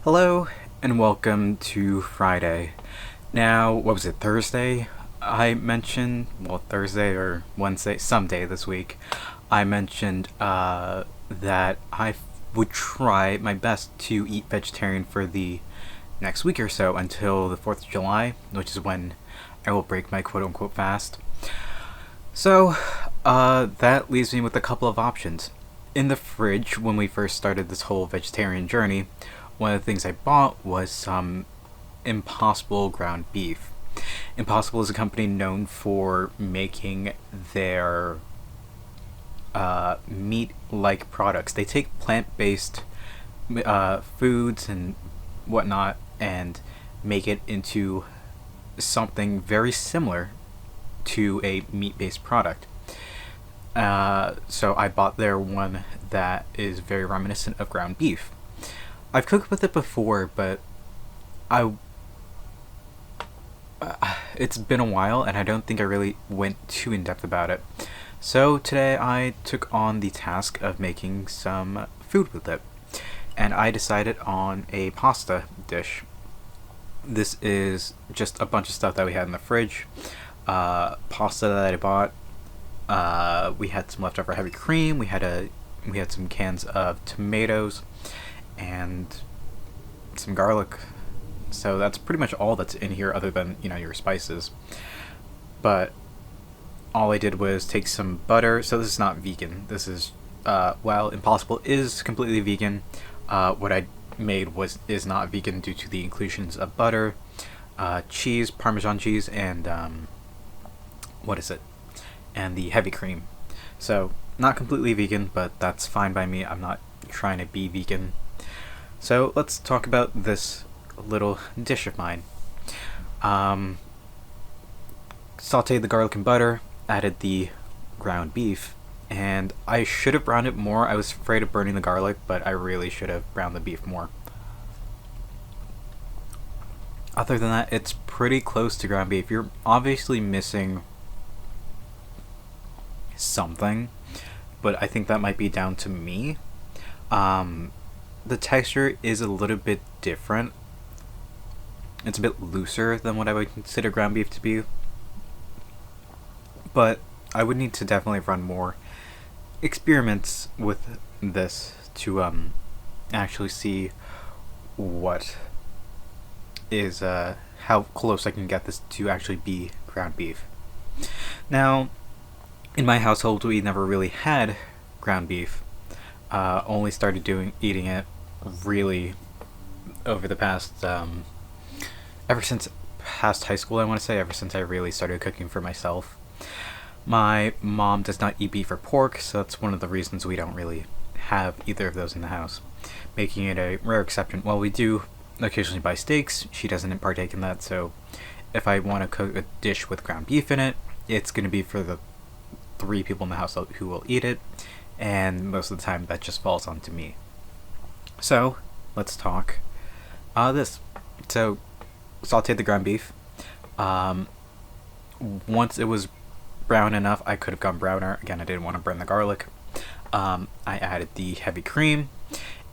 Hello and welcome to Friday. Now, what was it, Thursday? I mentioned, well, Thursday or Wednesday, someday this week, I mentioned that would try my best to eat vegetarian for the next week or so until the 4th of July, which is when I will break my quote unquote fast. So, that leaves me with a couple of options. In the fridge, when we first started this whole vegetarian journey, one of the things I bought was some Impossible ground beef. Impossible is a company known for making their meat-like products. They take plant-based foods and whatnot and make it into something very similar to a meat-based product. So I bought their one that is very reminiscent of ground beef. I've cooked with it before, but I it's been a while, and I don't think I really went too in depth about it. So today I took on the task of making some food with it, and I decided on a pasta dish. This is just a bunch of stuff that we had in the fridge. Pasta that I bought. We had some leftover heavy cream. We had some cans of tomatoes and some garlic. So that's pretty much all that's in here, other than your spices. But all I did was take some butter. So this is not vegan. This is while Impossible is completely vegan, what I made is not vegan due to the inclusions of butter, cheese, Parmesan cheese, and what is it? And the heavy cream. So not completely vegan, but that's fine by me. I'm not trying to be vegan. So let's talk about this little dish of mine. Sauteed the garlic and butter, added the ground beef, and I should have browned it more. I was afraid of burning the garlic, but I really should have browned the beef more. Other than that, it's pretty close to ground beef. You're obviously missing something, but I think that might be down to me. The texture is a little bit different. It's a bit looser than what I would consider ground beef to be, but I would need to definitely run more experiments with this to actually see what is how close I can get this to actually be ground beef. Now, in my household, we never really had ground beef. Only started eating it really over the past ever since past high school. I want to say ever since I really started cooking for myself. My mom does not eat beef or pork, so that's one of the reasons we don't really have either of those in the house, making it a rare exception. While we do occasionally buy steaks, she doesn't partake in that. So if I want to cook a dish with ground beef in it, it's going to be for the 3 people in the house who will eat it, and most of the time that just falls onto me. So let's talk this. So sauteed the ground beef. Once it was brown enough, I could have gone browner. Again, I didn't want to burn the garlic. I added the heavy cream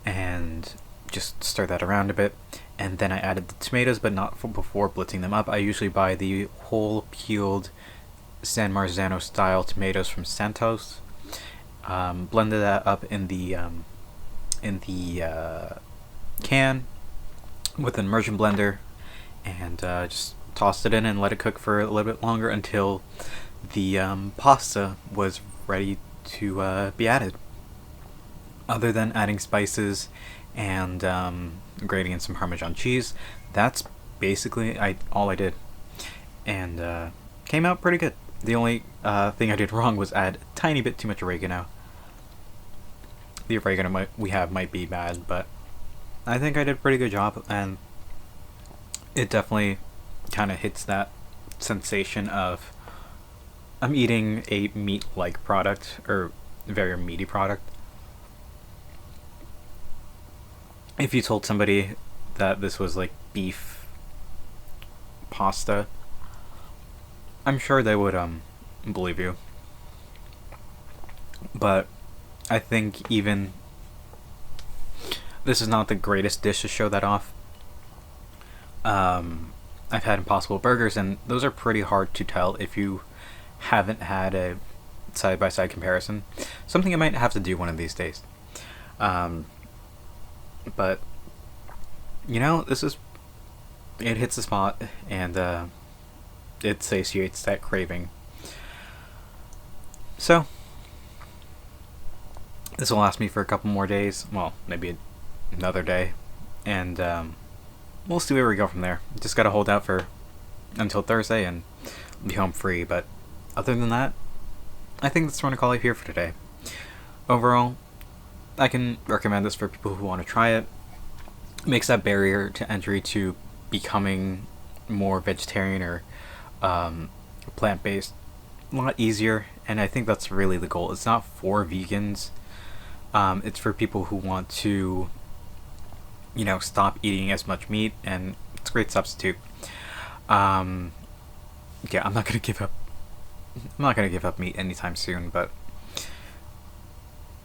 and just stir that around a bit, and then I added the tomatoes, but not before blitzing them up. I usually buy the whole peeled San Marzano style tomatoes from Santos. Blended that up in the can with an immersion blender, and just tossed it in and let it cook for a little bit longer until the pasta was ready to be added. Other than adding spices and grating in some Parmesan cheese, that's basically all I did, and came out pretty good. The only thing I did wrong was add a tiny bit too much oregano. The oregano might be bad, but I think I did a pretty good job, and it definitely kind of hits that sensation of I'm eating a meat-like product, or very meaty product. If you told somebody that this was like beef pasta, I'm sure they would believe you. But I think even This is not the greatest dish to show that off. I've had Impossible Burgers, and those are pretty hard to tell if you haven't had a side-by-side comparison. Something I might have to do one of these days. But, you know, it hits the spot, and it satiates that craving. So, this will last me for a couple more days. Well, maybe another day. And we'll see where we go from there. Just gotta hold out for until Thursday and be home free. But other than that, I think that's going to call it here for today. Overall, I can recommend this for people who want to try it. It makes that barrier to entry to becoming more vegetarian or plant-based a lot easier, and I think that's really the goal. It's not for vegans. It's for people who want to, stop eating as much meat, and it's a great substitute. I'm not gonna give up. I'm not gonna give up meat anytime soon, but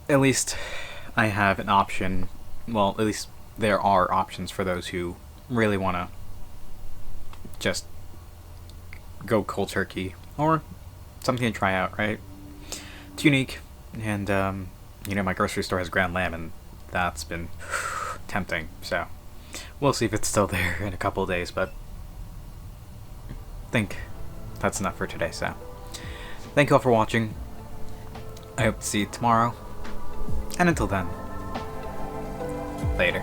at least I have an option. Well, at least there are options for those who really want to just go cold turkey, or something to try out, right? It's unique, and my grocery store has ground lamb, and that's been tempting. So we'll see if it's still there in a couple of days, but I think that's enough for today. So thank you all for watching. I hope to see you tomorrow, and until then, later.